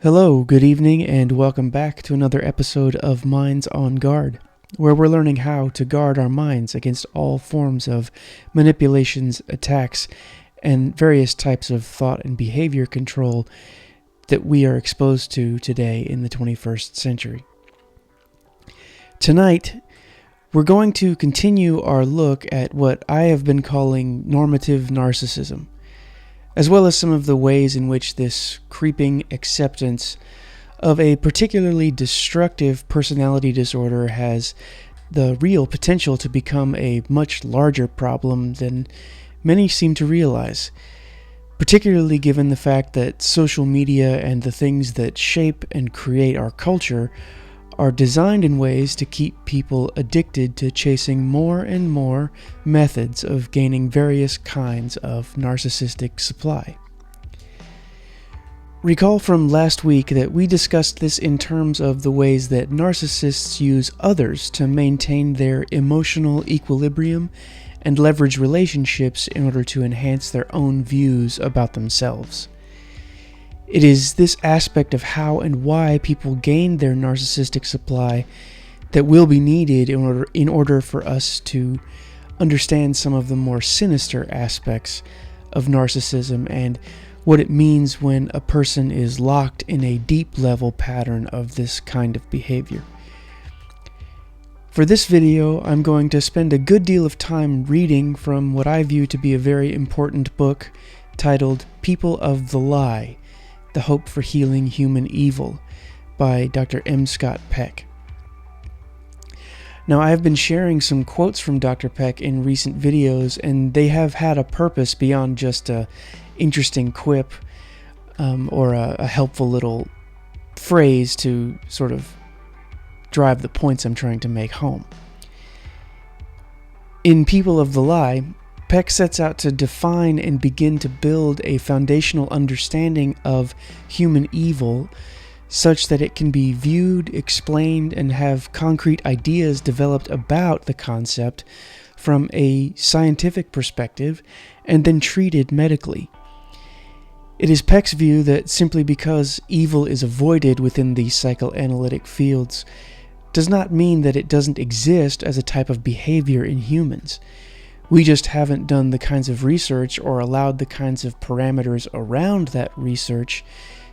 Hello, good evening, and welcome back to another episode of Minds on Guard, where we're learning how to guard our minds against all forms of manipulations, attacks, and various types of thought and behavior control that we are exposed to today in the 21st century. Tonight, we're going to continue our look at what I have been calling normative narcissism, as well as some of the ways in which this creeping acceptance of a particularly destructive personality disorder has the real potential to become a much larger problem than many seem to realize, particularly given the fact that social media and the things that shape and create our culture are designed in ways to keep people addicted to chasing more and more methods of gaining various kinds of narcissistic supply. Recall from last week that we discussed this in terms of the ways that narcissists use others to maintain their emotional equilibrium and leverage relationships in order to enhance their own views about themselves. It is this aspect of how and why people gain their narcissistic supply that will be needed in order for us to understand some of the more sinister aspects of narcissism and what it means when a person is locked in a deep-level pattern of this kind of behavior. For this video, I'm going to spend a good deal of time reading from what I view to be a very important book titled People of the Lie: The Hope for Healing Human Evil by Dr. M. Scott Peck. Now, I have been sharing some quotes from Dr. Peck in recent videos, and they have had a purpose beyond just a interesting quip or a helpful little phrase to sort of drive the points I'm trying to make home. In People of the Lie, Peck sets out to define and begin to build a foundational understanding of human evil such that it can be viewed, explained, and have concrete ideas developed about the concept from a scientific perspective and then treated medically. It is Peck's view that simply because evil is avoided within the psychoanalytic fields does not mean that it doesn't exist as a type of behavior in humans. We just haven't done the kinds of research or allowed the kinds of parameters around that research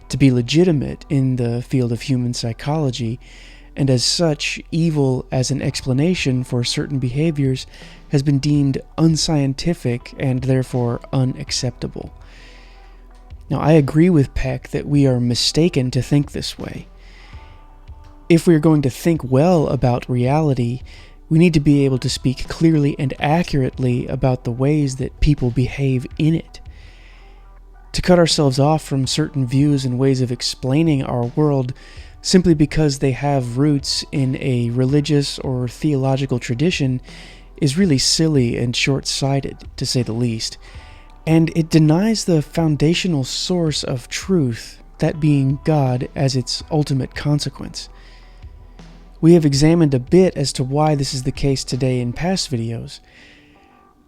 to be legitimate in the field of human psychology, and as such, evil as an explanation for certain behaviors has been deemed unscientific and therefore unacceptable. Now, I agree with Peck that we are mistaken to think this way. If we are going to think well about reality, we need to be able to speak clearly and accurately about the ways that people behave in it. To cut ourselves off from certain views and ways of explaining our world simply because they have roots in a religious or theological tradition is really silly and short-sighted, to say the least, and it denies the foundational source of truth, that being God, as its ultimate consequence. We have examined a bit as to why this is the case today in past videos.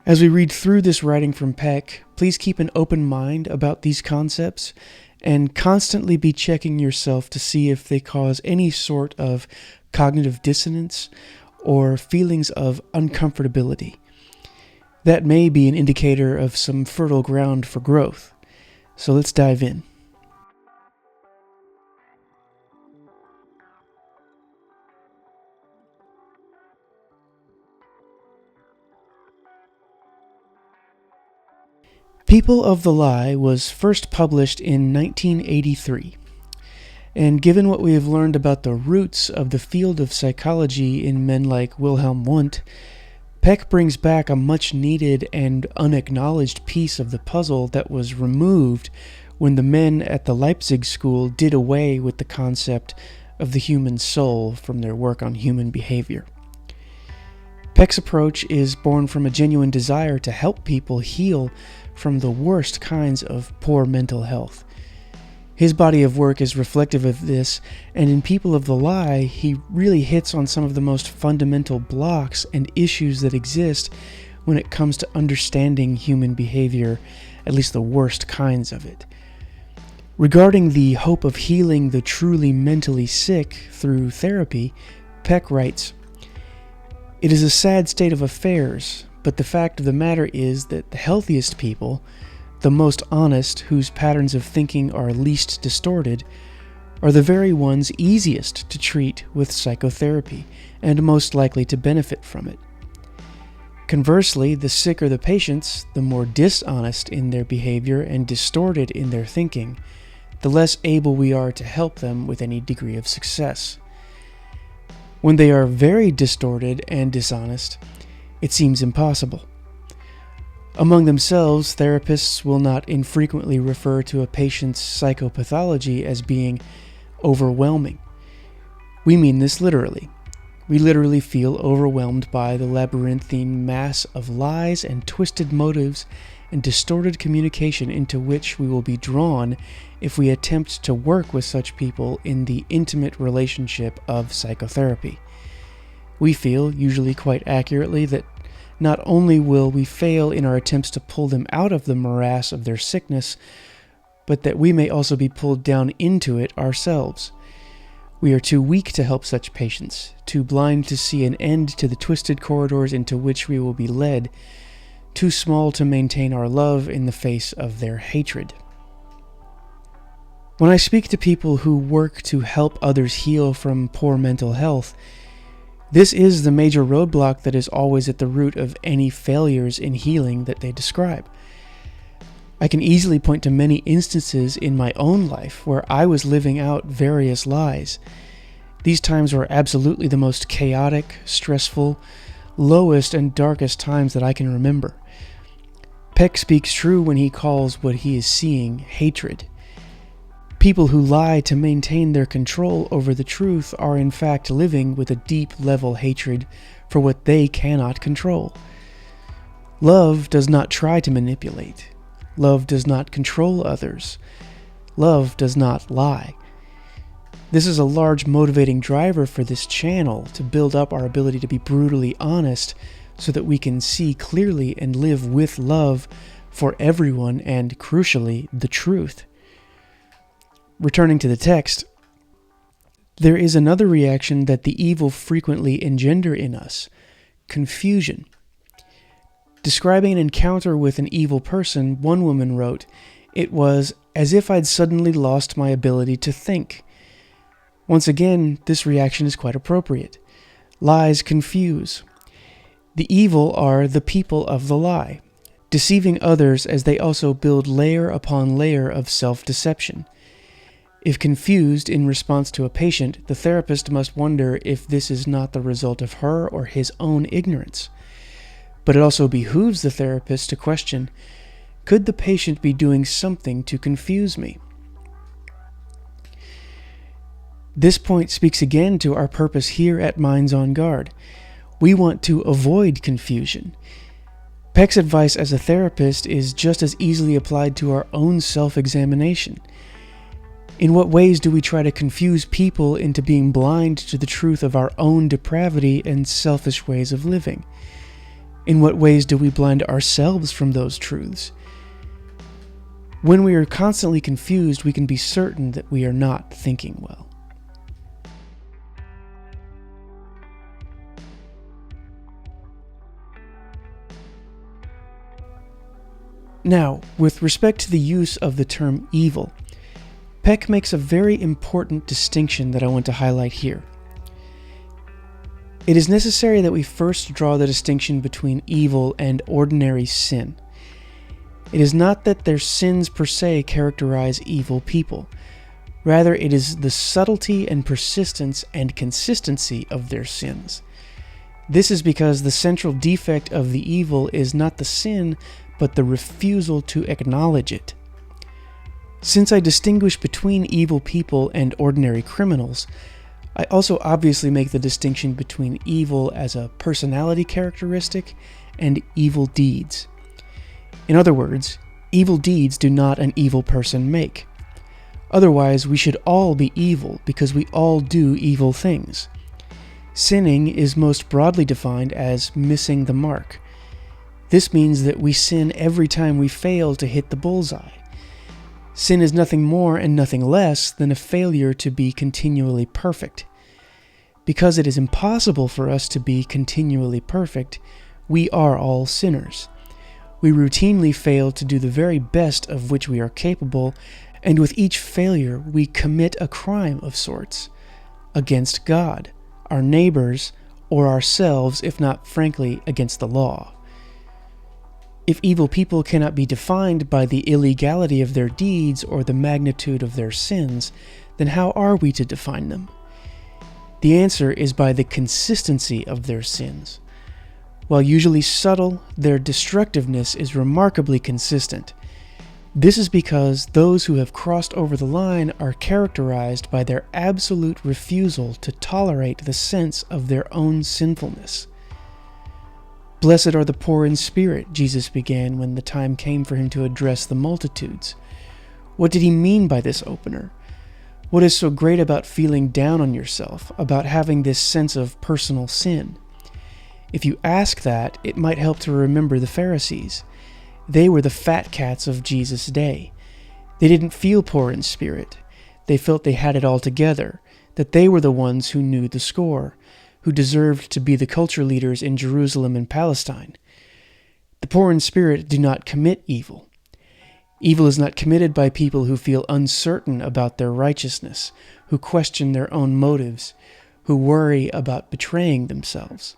As we read through this writing from Peck, please keep an open mind about these concepts and constantly be checking yourself to see if they cause any sort of cognitive dissonance or feelings of uncomfortability. That may be an indicator of some fertile ground for growth. So let's dive in. People of the Lie was first published in 1983, and given what we have learned about the roots of the field of psychology in men like Wilhelm Wundt, Peck brings back a much-needed and unacknowledged piece of the puzzle that was removed when the men at the Leipzig school did away with the concept of the human soul from their work on human behavior. Peck's approach is born from a genuine desire to help people heal from the worst kinds of poor mental health. His body of work is reflective of this, and in People of the Lie, he really hits on some of the most fundamental blocks and issues that exist when it comes to understanding human behavior, at least the worst kinds of it. Regarding the hope of healing the truly mentally sick through therapy, Peck writes, "It is a sad state of affairs, but the fact of the matter is that the healthiest people, the most honest, whose patterns of thinking are least distorted, are the very ones easiest to treat with psychotherapy and most likely to benefit from it. Conversely, the sicker the patients, the more dishonest in their behavior and distorted in their thinking, the less able we are to help them with any degree of success. When they are very distorted and dishonest, it seems impossible. Among themselves, therapists will not infrequently refer to a patient's psychopathology as being overwhelming. We mean this literally. We literally feel overwhelmed by the labyrinthine mass of lies and twisted motives and distorted communication into which we will be drawn if we attempt to work with such people in the intimate relationship of psychotherapy. We feel, usually quite accurately, that not only will we fail in our attempts to pull them out of the morass of their sickness, but that we may also be pulled down into it ourselves. We are too weak to help such patients, too blind to see an end to the twisted corridors into which we will be led, too small to maintain our love in the face of their hatred. When I speak to people who work to help others heal from poor mental health, this is the major roadblock that is always at the root of any failures in healing that they describe. I can easily point to many instances in my own life where I was living out various lies. These times were absolutely the most chaotic, stressful, lowest and darkest times that I can remember. Peck speaks true when he calls what he is seeing hatred. People who lie to maintain their control over the truth are in fact living with a deep-level hatred for what they cannot control. Love does not try to manipulate. Love does not control others. Love does not lie. This is a large motivating driver for this channel to build up our ability to be brutally honest so that we can see clearly and live with love for everyone and, crucially, the truth. Returning to the text, there is another reaction that the evil frequently engender in us: confusion. Describing an encounter with an evil person, one woman wrote, "It was as if I'd suddenly lost my ability to think." Once again, this reaction is quite appropriate. Lies confuse. The evil are the people of the lie, deceiving others as they also build layer upon layer of self-deception. If confused in response to a patient, the therapist must wonder if this is not the result of her or his own ignorance. But it also behooves the therapist to question, could the patient be doing something to confuse me? This point speaks again to our purpose here at Minds on Guard. We want to avoid confusion. Peck's advice as a therapist is just as easily applied to our own self-examination. In what ways do we try to confuse people into being blind to the truth of our own depravity and selfish ways of living? In what ways do we blind ourselves from those truths? When we are constantly confused, we can be certain that we are not thinking well. Now, with respect to the use of the term evil, Peck makes a very important distinction that I want to highlight here. It is necessary that we first draw the distinction between evil and ordinary sin. It is not that their sins per se characterize evil people. Rather, it is the subtlety and persistence and consistency of their sins. This is because the central defect of the evil is not the sin, but the refusal to acknowledge it. Since I distinguish between evil people and ordinary criminals, I also obviously make the distinction between evil as a personality characteristic and evil deeds. In other words, evil deeds do not an evil person make. Otherwise, we should all be evil because we all do evil things. Sinning is most broadly defined as missing the mark. This means that we sin every time we fail to hit the bullseye. Sin is nothing more and nothing less than a failure to be continually perfect. Because it is impossible for us to be continually perfect, we are all sinners. We routinely fail to do the very best of which we are capable, and with each failure we commit a crime of sorts against God, our neighbors, or ourselves, if not frankly against the law. If evil people cannot be defined by the illegality of their deeds or the magnitude of their sins, then how are we to define them? The answer is by the consistency of their sins. While usually subtle, their destructiveness is remarkably consistent. This is because those who have crossed over the line are characterized by their absolute refusal to tolerate the sense of their own sinfulness. Blessed are the poor in spirit, Jesus began when the time came for him to address the multitudes. What did he mean by this opener? What is so great about feeling down on yourself, about having this sense of personal sin? If you ask that, it might help to remember the Pharisees. They were the fat cats of Jesus' day. They didn't feel poor in spirit. They felt they had it all together, that they were the ones who knew the score, who deserved to be the culture leaders in Jerusalem and Palestine. The poor in spirit do not commit evil. Evil is not committed by people who feel uncertain about their righteousness, who question their own motives, who worry about betraying themselves.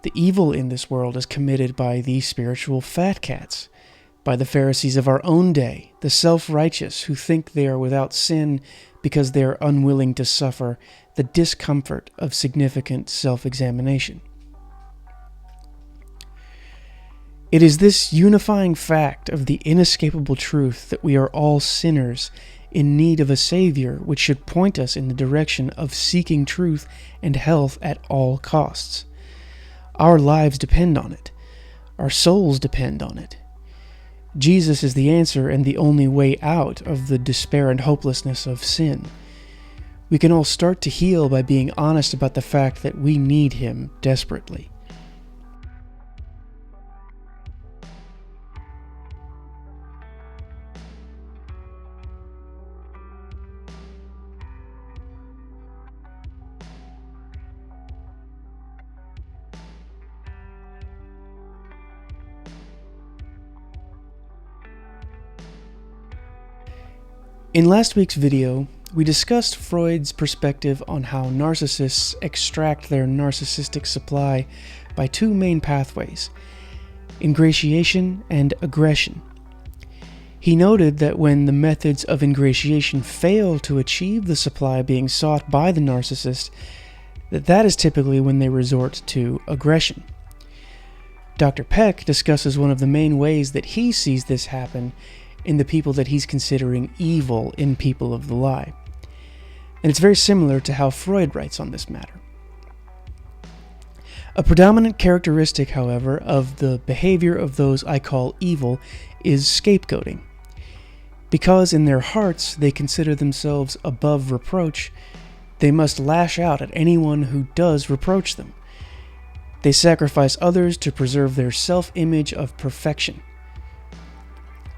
The evil in this world is committed by the spiritual fat cats, by the Pharisees of our own day, the self-righteous who think they are without sin because they are unwilling to suffer the discomfort of significant self-examination. It is this unifying fact of the inescapable truth that we are all sinners in need of a Savior which should point us in the direction of seeking truth and health at all costs. Our lives depend on it. Our souls depend on it. Jesus is the answer and the only way out of the despair and hopelessness of sin. We can all start to heal by being honest about the fact that we need Him desperately. In last week's video, we discussed Freud's perspective on how narcissists extract their narcissistic supply by two main pathways: ingratiation and aggression. He noted that when the methods of ingratiation fail to achieve the supply being sought by the narcissist, that is typically when they resort to aggression. Dr. Peck discusses one of the main ways that he sees this happen in the people that he's considering evil in people of the lie. And it's very similar to how Freud writes on this matter. A predominant characteristic, however, of the behavior of those I call evil is scapegoating. Because in their hearts they consider themselves above reproach, they must lash out at anyone who does reproach them. They sacrifice others to preserve their self-image of perfection.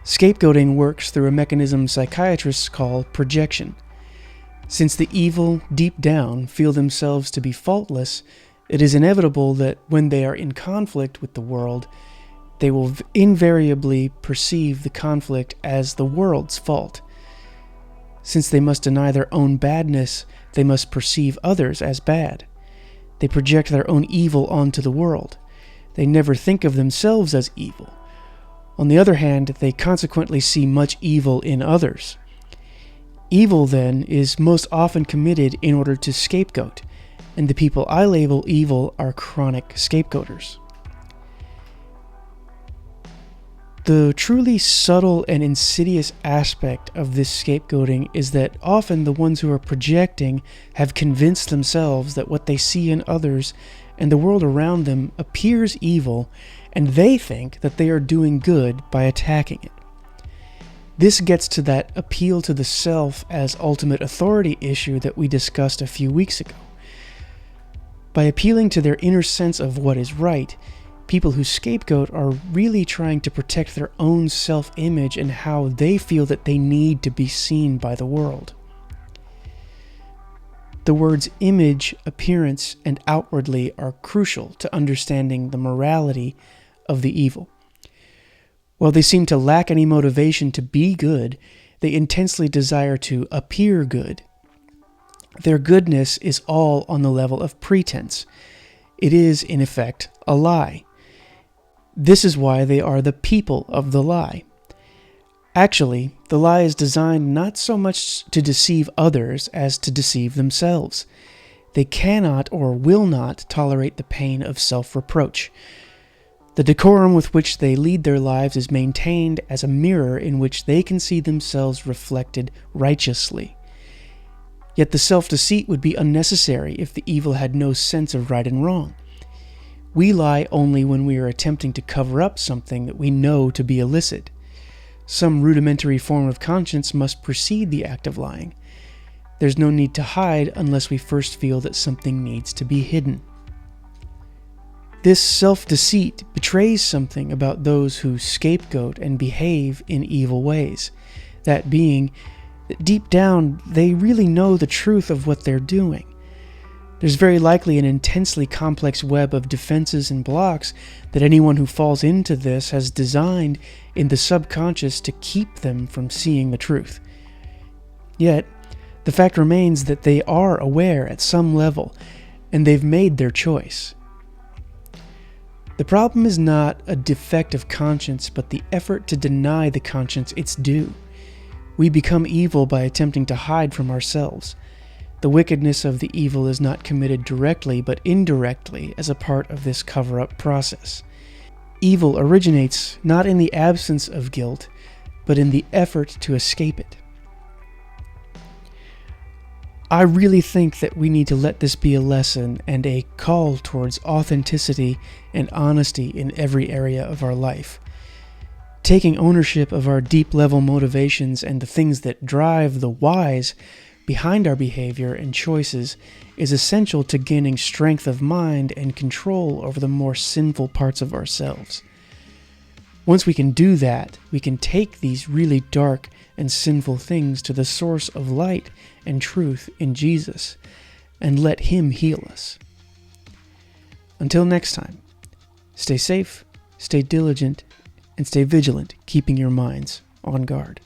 Scapegoating works through a mechanism psychiatrists call projection. Since the evil, deep down, feel themselves to be faultless, it is inevitable that when they are in conflict with the world, they will invariably perceive the conflict as the world's fault. Since they must deny their own badness, they must perceive others as bad. They project their own evil onto the world. They never think of themselves as evil. On the other hand, they consequently see much evil in others. Evil, then, is most often committed in order to scapegoat, and the people I label evil are chronic scapegoaters. The truly subtle and insidious aspect of this scapegoating is that often the ones who are projecting have convinced themselves that what they see in others and the world around them appears evil, and they think that they are doing good by attacking it. This gets to that appeal to the self as ultimate authority issue that we discussed a few weeks ago. By appealing to their inner sense of what is right, People who scapegoat are really trying to protect their own self-image and how they feel that they need to be seen by the world. The words image, appearance, and outwardly are crucial to understanding the morality of the evil. While they seem to lack any motivation to be good, they intensely desire to appear good. Their goodness is all on the level of pretense. It is, in effect, a lie. This is why they are the people of the lie. Actually, the lie is designed not so much to deceive others as to deceive themselves. They cannot or will not tolerate the pain of self-reproach. The decorum with which they lead their lives is maintained as a mirror in which they can see themselves reflected righteously. Yet the self-deceit would be unnecessary if the evil had no sense of right and wrong. We lie only when we are attempting to cover up something that we know to be illicit. Some rudimentary form of conscience must precede the act of lying. There's no need to hide unless we first feel that something needs to be hidden. This self-deceit betrays something about those who scapegoat and behave in evil ways. That being, that deep down, they really know the truth of what they're doing. There's very likely an intensely complex web of defenses and blocks that anyone who falls into this has designed in the subconscious to keep them from seeing the truth. Yet, the fact remains that they are aware at some level, and they've made their choice. The problem is not a defect of conscience, but the effort to deny the conscience its due. We become evil by attempting to hide from ourselves. The wickedness of the evil is not committed directly, but indirectly as a part of this cover-up process. Evil originates not in the absence of guilt, but in the effort to escape it. I really think that we need to let this be a lesson and a call towards authenticity and honesty in every area of our life. Taking ownership of our deep-level motivations and the things that drive the whys behind our behavior and choices is essential to gaining strength of mind and control over the more sinful parts of ourselves. Once we can do that, we can take these really dark and sinful things to the source of light and truth in Jesus and let Him heal us. Until next time, stay safe, stay diligent, and stay vigilant, keeping your minds on guard.